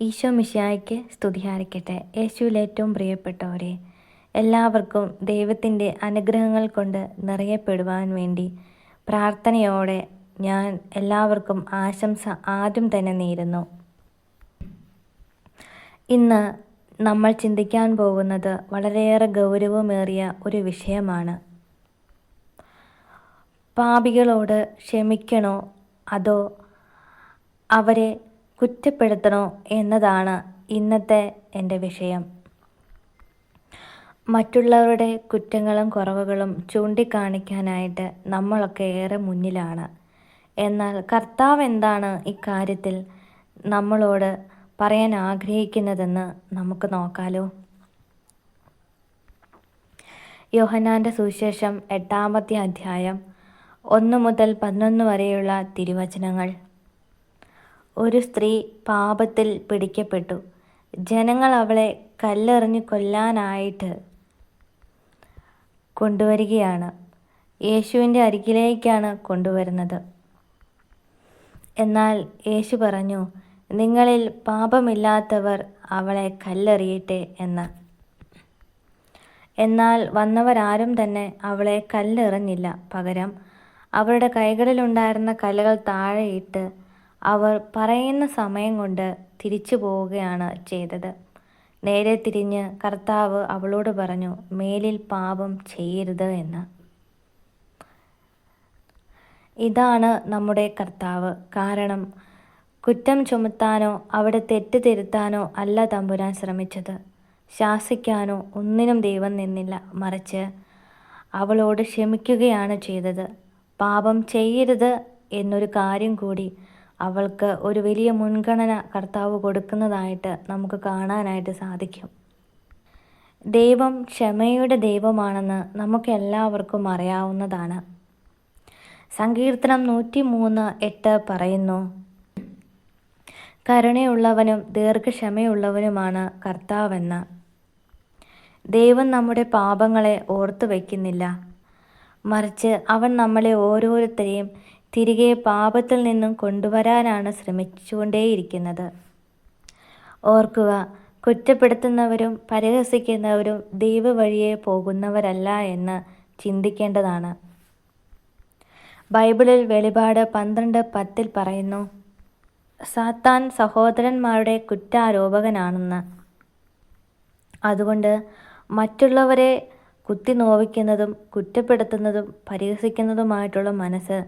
ഈശോ മിശിഹായ്ക്ക് സ്തുതിയായിരിക്കട്ടെ. യേശുവിൽ ഏറ്റവും പ്രിയപ്പെട്ടവരെ, എല്ലാവർക്കും ദൈവത്തിൻ്റെ അനുഗ്രഹങ്ങൾ കൊണ്ട് നിറയപ്പെടുവാൻ വേണ്ടി പ്രാർത്ഥനയോടെ ഞാൻ എല്ലാവർക്കും ആശംസ ആദ്യം തന്നെ നേരുന്നു. ഇന്ന് നമ്മൾ ചിന്തിക്കാൻ പോകുന്നത് വളരെയേറെ ഗൗരവമേറിയ ഒരു വിഷയമാണ്. പാപികളോട് ക്ഷമിക്കണോ അതോ അവരെ കുറ്റപ്പെടുത്തണോ എന്നതാണ് ഇന്നത്തെ എൻ്റെ വിഷയം. മറ്റുള്ളവരുടെ കുറ്റങ്ങളും കുറവുകളും ചൂണ്ടിക്കാണിക്കാനായിട്ട് നമ്മളൊക്കെ ഏറെ മുന്നിലാണ്. എന്നാൽ കർത്താവ് എന്താണ് ഇക്കാര്യത്തിൽ നമ്മളോട് പറയാൻ ആഗ്രഹിക്കുന്നതെന്ന് നമുക്ക് നോക്കാലോ. യോഹന്നാൻ്റെ സുവിശേഷം 8-ാമത്തെ അധ്യായം 1 മുതൽ 11 വരെയുള്ള തിരുവചനങ്ങൾ. ഒരു സ്ത്രീ പാപത്തിൽ പിടിക്കപ്പെട്ടു. ജനങ്ങൾ അവളെ കല്ലെറിഞ്ഞു കൊല്ലാനായിട്ട് കൊണ്ടുവരികയാണ്. യേശുവിൻ്റെ അരികിലേക്കാണ് കൊണ്ടുവരുന്നത്. എന്നാൽ യേശു പറഞ്ഞു, നിങ്ങളിൽ പാപമില്ലാത്തവർ അവളെ കല്ലെറിയട്ടെ എന്ന്. എന്നാൽ വന്നവരാരും തന്നെ അവളെ കല്ലെറിഞ്ഞില്ല. പകരം അവരുടെ കൈകളിലുണ്ടായിരുന്ന കല്ലുകൾ താഴെയിട്ട് അവർ പറയുന്ന സമയം കൊണ്ട് തിരിച്ചു പോവുകയാണ് ചെയ്തത്. നേരെ തിരിഞ്ഞ് കർത്താവ് അവളോട് പറഞ്ഞു, മേലിൽ പാപം ചെയ്യരുത് എന്ന്. ഇതാണ് നമ്മുടെ കർത്താവ്. കാരണം കുറ്റം ചുമത്താനോ അവിടെ തെറ്റ് തിരുത്താനോ അല്ല തമ്പുരാൻ ശ്രമിച്ചത്. ശാസിക്കാനോ ഒന്നിനും ദൈവം നിന്നില്ല. മറിച്ച് അവളോട് ക്ഷമിക്കുകയാണ് ചെയ്തത്. പാപം ചെയ്യരുത് എന്നൊരു കാര്യം കൂടി അവൾക്ക് ഒരു വലിയ മുൻഗണന കർത്താവ് കൊടുക്കുന്നതായിട്ട് നമുക്ക് കാണാനായിട്ട് സാധിക്കും. ദൈവം ക്ഷമയുടെ ദൈവമാണെന്ന് നമുക്കെല്ലാവർക്കും അറിയാവുന്നതാണ്. സങ്കീർത്തനം 103:8 പറയുന്നു, കരുണയുള്ളവനും ദീർഘക്ഷമയുള്ളവനുമാണ് കർത്താവെന്ന്. ദൈവം നമ്മുടെ പാപങ്ങളെ ഓർത്തു വയ്ക്കുന്നില്ല. മറിച്ച് അവൻ നമ്മളെ ഓരോരുത്തരെയും തിരികെ പാപത്തിൽ നിന്നും കൊണ്ടുവരാനാണ് ശ്രമിച്ചുകൊണ്ടേയിരിക്കുന്നത്. ഓർക്കുക, കുറ്റപ്പെടുത്തുന്നവരും പരിഹസിക്കുന്നവരും ദൈവ വഴിയെ പോകുന്നവരല്ല എന്ന് ചിന്തിക്കേണ്ടതാണ്. ബൈബിളിൽ വെളിപാട് 12:10 പറയുന്നു, സാത്താൻ സഹോദരന്മാരുടെ കുറ്റാരോപകനാണെന്ന്. അതുകൊണ്ട് മറ്റുള്ളവരെ കുത്തി നോവിക്കുന്നതും കുറ്റപ്പെടുത്തുന്നതും പരിഹസിക്കുന്നതുമായിട്ടുള്ള മനസ്സ്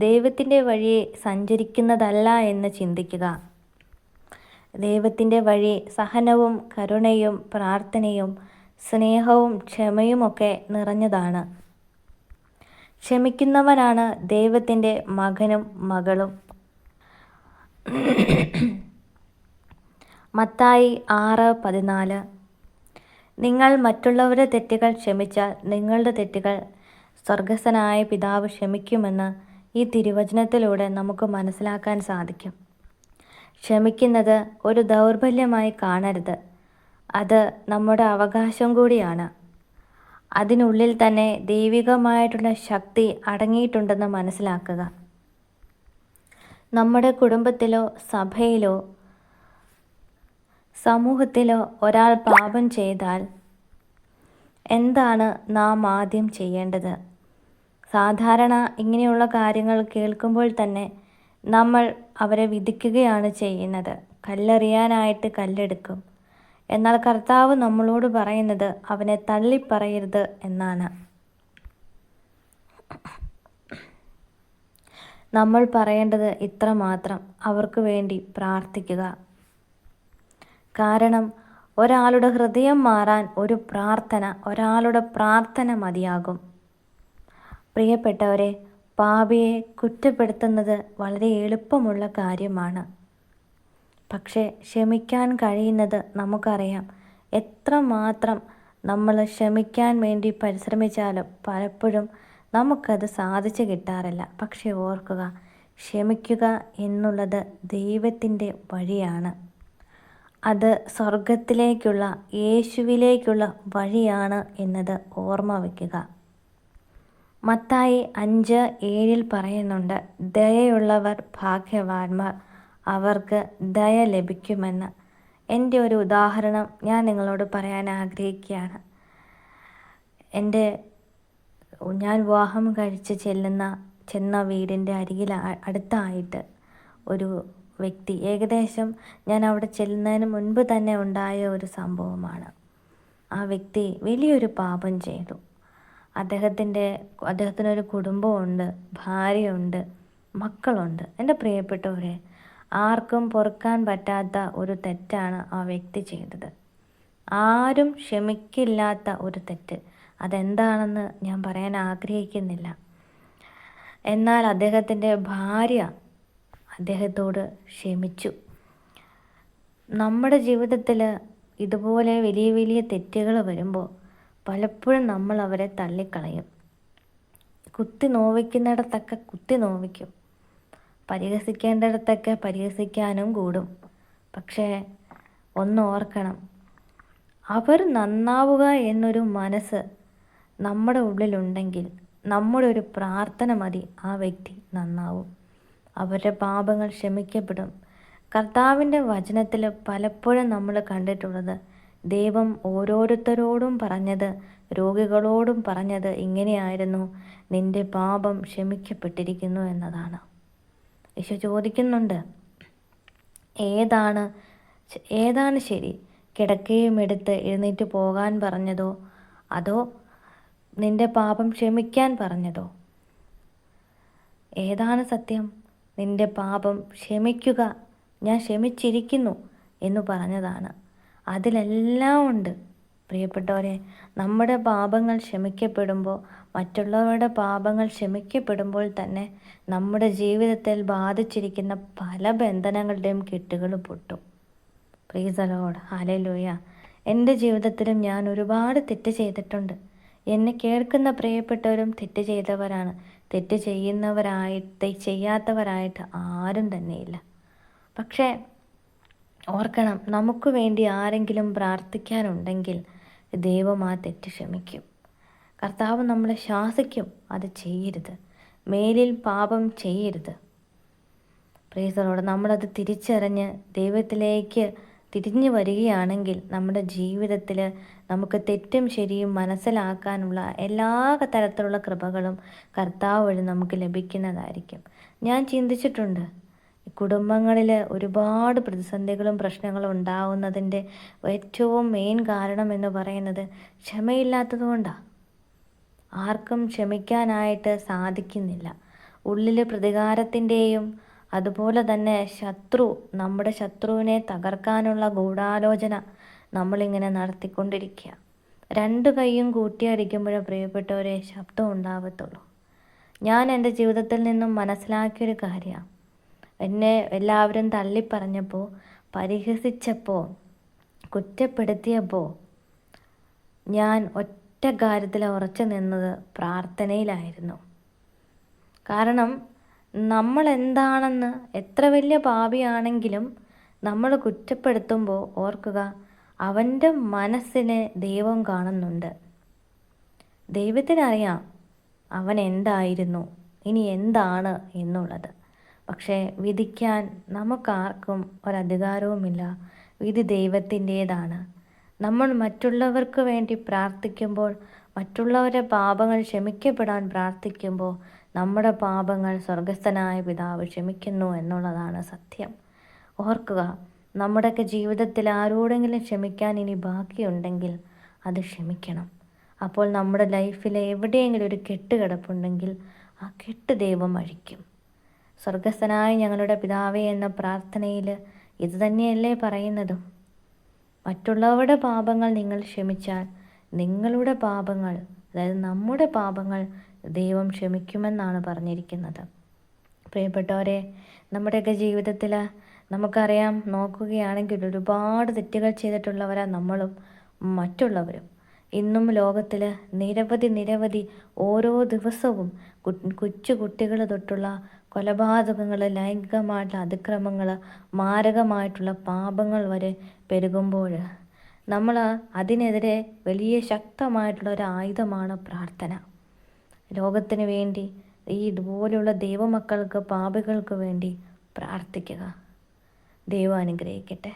ദൈവത്തിൻ്റെ വഴിയെ സഞ്ചരിക്കുന്നതല്ല എന്ന് ചിന്തിക്കുക. ദൈവത്തിൻ്റെ വഴി സഹനവും കരുണയും പ്രാർത്ഥനയും സ്നേഹവും ക്ഷമയുമൊക്കെ നിറഞ്ഞതാണ്. ക്ഷമിക്കുന്നവനാണ് ദൈവത്തിൻ്റെ മകനും മകളും. മത്തായി 6:14. നിങ്ങൾ മറ്റുള്ളവരുടെ തെറ്റുകൾ ക്ഷമിച്ചാൽ നിങ്ങളുടെ തെറ്റുകൾ സ്വർഗസ്ഥനായ പിതാവ് ക്ഷമിക്കുമെന്ന് ഈ തിരുവചനത്തിലൂടെ നമുക്ക് മനസ്സിലാക്കാൻ സാധിക്കും. ക്ഷമിക്കുന്നത് ഒരു ദൗർബല്യമായി കാണരുത്. അത് നമ്മുടെ അവകാശം കൂടിയാണ്. അതിനുള്ളിൽ തന്നെ ദൈവികമായിട്ടുള്ള ശക്തി അടങ്ങിയിട്ടുണ്ടെന്ന് മനസ്സിലാക്കുക. നമ്മുടെ കുടുംബത്തിലോ സഭയിലോ സമൂഹത്തിലോ ഒരാൾ പാപം ചെയ്താൽ എന്താണ് നാം ആദ്യം ചെയ്യേണ്ടത്? സാധാരണ ഇങ്ങനെയുള്ള കാര്യങ്ങൾ കേൾക്കുമ്പോൾ തന്നെ നമ്മൾ അവരെ വിധിക്കുകയാണ് ചെയ്യുന്നത്. കല്ലെറിയാനായിട്ട് കല്ലെടുക്കും. എന്നാൽ കർത്താവ് നമ്മളോട് പറയുന്നത് അവനെ തള്ളിപ്പറയരുത് എന്നാണ്. നമ്മൾ പറയേണ്ടത് ഇത്ര മാത്രം: അവർക്ക് വേണ്ടി പ്രാർത്ഥിക്കുക. കാരണം ഒരാളുടെ ഹൃദയം മാറാൻ ഒരാളുടെ പ്രാർത്ഥന മതിയാകും. പ്രിയപ്പെട്ടവരെ, പാപിയെ കുറ്റപ്പെടുത്തുന്നത് വളരെ എളുപ്പമുള്ള കാര്യമാണ്. പക്ഷേ ക്ഷമിക്കാൻ കഴിയുന്നത് നമുക്കറിയാം. എത്രമാത്രം നമ്മൾ ക്ഷമിക്കാൻ വേണ്ടി പരിശ്രമിച്ചാലും പലപ്പോഴും നമുക്കത് സാധിച്ചു കിട്ടാറില്ല. പക്ഷേ ഓർക്കുക, ക്ഷമിക്കുക എന്നുള്ളത് ദൈവത്തിൻ്റെ വഴിയാണ്. അത് സ്വർഗത്തിലേക്കുള്ള യേശുവിലേക്കുള്ള വഴിയാണ് എന്നത് ഓർമ്മ വയ്ക്കുക. മത്തായി 5:7 പറയുന്നുണ്ട്, ദയയുള്ളവർ ഭാഗ്യവാന്മാർ, അവർക്ക് ദയ ലഭിക്കുമെന്ന്. എൻ്റെ ഒരു ഉദാഹരണം ഞാൻ നിങ്ങളോട് പറയാൻ ആഗ്രഹിക്കുകയാണ്. ഞാൻ വിവാഹം കഴിച്ച് ചെന്ന വീടിൻ്റെ അടുത്തായിട്ട് ഒരു വ്യക്തി, ഏകദേശം ഞാൻ അവിടെ ചെല്ലുന്നതിന് മുൻപ് തന്നെ ഉണ്ടായ ഒരു സംഭവമാണ്. ആ വ്യക്തി വലിയൊരു പാപം ചെയ്തു. അദ്ദേഹത്തിനൊരു കുടുംബമുണ്ട്, ഭാര്യയുണ്ട്, മക്കളുണ്ട്. എൻ്റെ പ്രിയപ്പെട്ടവരെ, ആർക്കും പൊറുക്കാൻ പറ്റാത്ത ഒരു തെറ്റാണ് ആ വ്യക്തി ചെയ്തത്. ആരും ക്ഷമിക്കില്ലാത്ത ഒരു തെറ്റ്. അതെന്താണെന്ന് ഞാൻ പറയാൻ ആഗ്രഹിക്കുന്നില്ല. എന്നാൽ അദ്ദേഹത്തിൻ്റെ ഭാര്യ അദ്ദേഹത്തോട് ക്ഷമിച്ചു. നമ്മുടെ ജീവിതത്തിൽ ഇതുപോലെ വലിയ വലിയ തെറ്റുകൾ വരുമ്പോൾ പലപ്പോഴും നമ്മൾ അവരെ തള്ളിക്കളയും. കുത്തി നോവിക്കുന്നിടത്തൊക്കെ കുത്തി നോവിക്കും, പരിഹസിക്കേണ്ടിടത്തൊക്കെ പരിഹസിക്കാനും കൂടും. പക്ഷേ ഒന്ന് ഓർക്കണം, അവർ നന്നാവുക എന്നൊരു മനസ്സ് നമ്മുടെ ഉള്ളിലുണ്ടെങ്കിൽ നമ്മുടെ ഒരു പ്രാർത്ഥന മതി, ആ വ്യക്തി നന്നാവും. അവരുടെ പാപങ്ങൾ ക്ഷമിക്കപ്പെടും. കർത്താവിൻ്റെ വചനത്തിൽ പലപ്പോഴും നമ്മൾ കണ്ടിട്ടുള്ളത്, ദൈവം ഓരോരുത്തരോടും പറഞ്ഞത്, രോഗികളോടും പറഞ്ഞത് ഇങ്ങനെയായിരുന്നു: നിന്റെ പാപം ക്ഷമിക്കപ്പെട്ടിരിക്കുന്നു എന്നതാണ്. യേശു ചോദിക്കുന്നുണ്ട്, ഏതാണ് ശരി? കിടക്കയും എടുത്ത് എഴുന്നേറ്റ് പോകാൻ പറഞ്ഞതോ, അതോ നിന്റെ പാപം ക്ഷമിക്കാൻ പറഞ്ഞതോ? ഏതാണ് സത്യം? നിന്റെ പാപം ക്ഷമിക്കുക, ഞാൻ ക്ഷമിച്ചിരിക്കുന്നു എന്ന് പറഞ്ഞതാണ്. അതിലെല്ലാം ഉണ്ട്. പ്രിയപ്പെട്ടവരെ, നമ്മുടെ പാപങ്ങൾ ക്ഷമിക്കപ്പെടുമ്പോൾ, മറ്റുള്ളവരുടെ പാപങ്ങൾ ക്ഷമിക്കപ്പെടുമ്പോൾ തന്നെ നമ്മുടെ ജീവിതത്തിൽ ബാധിച്ചിരിക്കുന്ന പല ബന്ധനങ്ങളുടെയും കെട്ടുകൾ പൊട്ടും. Praise the Lord, hallelujah. എൻ്റെ ജീവിതത്തിലും ഞാൻ ഒരുപാട് തെറ്റ് ചെയ്തിട്ടുണ്ട്. എന്നെ കേൾക്കുന്ന പ്രിയപ്പെട്ടവരും തെറ്റ് ചെയ്തവരാണ്. തെറ്റ് ചെയ്യാത്തവരായിട്ട് ആരും തന്നെയില്ല. പക്ഷേ ഓർക്കണം, നമുക്ക് വേണ്ടി ആരെങ്കിലും പ്രാർത്ഥിക്കാനുണ്ടെങ്കിൽ ദൈവം ആ തെറ്റ് ക്ഷമിക്കും. കർത്താവ് നമ്മളെ ശാസിക്കും, അത് ചെയ്യരുത്, മേലിൽ പാപം ചെയ്യരുത്. Praise the Lord. നമ്മളത് തിരിച്ചറിഞ്ഞ് ദൈവത്തിലേക്ക് തിരിഞ്ഞു വരികയാണെങ്കിൽ നമ്മുടെ ജീവിതത്തിൽ നമുക്ക് തെറ്റും ശരിയും മനസ്സിലാക്കാനുള്ള എല്ലാ തരത്തിലുള്ള കൃപകളും കർത്താവ് വഴി നമുക്ക് ലഭിക്കുന്നതായിരിക്കും. ഞാൻ ചിന്തിച്ചിട്ടുണ്ട്, കുടുംബങ്ങളിൽ ഒരുപാട് പ്രതിസന്ധികളും പ്രശ്നങ്ങളും ഉണ്ടാവുന്നതിൻ്റെ ഏറ്റവും മെയിൻ കാരണം എന്ന് പറയുന്നത് ക്ഷമയില്ലാത്തത് കൊണ്ടാണ്. ആർക്കും ക്ഷമിക്കാനായിട്ട് സാധിക്കുന്നില്ല. ഉള്ളിൽ പ്രതികാരത്തിൻ്റെയും അതുപോലെ തന്നെ നമ്മുടെ ശത്രുവിനെ തകർക്കാനുള്ള ഗൂഢാലോചന നമ്മളിങ്ങനെ നടത്തിക്കൊണ്ടിരിക്കുക. 2 കൈയും കൂട്ടിയടിക്കുമ്പോഴേ പ്രിയപ്പെട്ടവരെ ശബ്ദം ഉണ്ടാവത്തുള്ളൂ. ഞാൻ എൻ്റെ ജീവിതത്തിൽ നിന്നും മനസ്സിലാക്കിയൊരു കാര്യമാണ്, എന്നെ എല്ലാവരും തള്ളിപ്പറഞ്ഞപ്പോൾ, പരിഹസിച്ചപ്പോൾ, കുറ്റപ്പെടുത്തിയപ്പോൾ ഞാൻ ഒറ്റ കാര്യത്തിൽ ഉറച്ചു നിന്നത് പ്രാർത്ഥനയിലായിരുന്നു. കാരണം നമ്മൾ എന്താണെന്ന്, എത്ര വലിയ പാപിയാണെങ്കിലും നമ്മൾ കുറ്റപ്പെടുത്തുമ്പോൾ ഓർക്കുക, അവൻ്റെ മനസ്സിനെ ദൈവം കാണുന്നുണ്ട്. ദൈവത്തിനറിയാം അവൻ എന്തായിരുന്നു, ഇനി എന്താണ് എന്നുള്ളത്. പക്ഷേ വിധിക്കാൻ നമുക്കാർക്കും ഒരധികാരവുമില്ല. വിധി ദൈവത്തിൻ്റേതാണ്. നമ്മൾ മറ്റുള്ളവർക്ക് വേണ്ടി പ്രാർത്ഥിക്കുമ്പോൾ, മറ്റുള്ളവരുടെ പാപങ്ങൾ ക്ഷമിക്കപ്പെടാൻ പ്രാർത്ഥിക്കുമ്പോൾ നമ്മുടെ പാപങ്ങൾ സ്വർഗസ്ഥനായ പിതാവ് ക്ഷമിക്കുന്നു എന്നുള്ളതാണ് സത്യം. ഓർക്കുക, നമ്മുടെയൊക്കെ ജീവിതത്തിൽ ആരോടെങ്കിലും ക്ഷമിക്കാൻ ഇനി ബാക്കിയുണ്ടെങ്കിൽ അത് ക്ഷമിക്കണം. അപ്പോൾ നമ്മുടെ ലൈഫിൽ എവിടെയെങ്കിലും ഒരു കെട്ട് കിടപ്പുണ്ടെങ്കിൽ ആ കെട്ട് ദൈവം അഴിക്കും. സ്വർഗസ്ഥനായ ഞങ്ങളുടെ പിതാവേ എന്ന പ്രാർത്ഥനയിൽ ഇത് തന്നെയല്ലേ പറയുന്നതും? മറ്റുള്ളവരുടെ പാപങ്ങൾ നിങ്ങൾ ക്ഷമിച്ചാൽ നിങ്ങളുടെ പാപങ്ങൾ, അതായത് നമ്മുടെ പാപങ്ങൾ ദൈവം ക്ഷമിക്കുമെന്നാണ് പറഞ്ഞിരിക്കുന്നത്. പ്രിയപ്പെട്ടവരെ, നമ്മുടെയൊക്കെ ജീവിതത്തിൽ നമുക്കറിയാം, നോക്കുകയാണെങ്കിൽ ഒരുപാട് തെറ്റുകൾ ചെയ്തിട്ടുള്ളവരാണ് നമ്മളും മറ്റുള്ളവരും. ഇന്നും ലോകത്തിൽ നിരവധി ഓരോ ദിവസവും കൊച്ചു കുട്ടികൾ തൊട്ടുള്ള കൊലപാതകങ്ങൾ, ലൈംഗികമായിട്ടുള്ള അതിക്രമങ്ങൾ, മാരകമായിട്ടുള്ള പാപങ്ങൾ വരെ പെരുകുമ്പോൾ നമ്മൾ അതിനെതിരെ വലിയ ശക്തമായിട്ടുള്ള ഒരു ആയുധമാണ് പ്രാർത്ഥന. ലോകത്തിന് വേണ്ടി, ഇതുപോലെയുള്ള ദൈവമക്കൾക്ക്, പാപികൾക്ക് വേണ്ടി പ്രാർത്ഥിക്കുക. ദൈവം അനുഗ്രഹിക്കട്ടെ.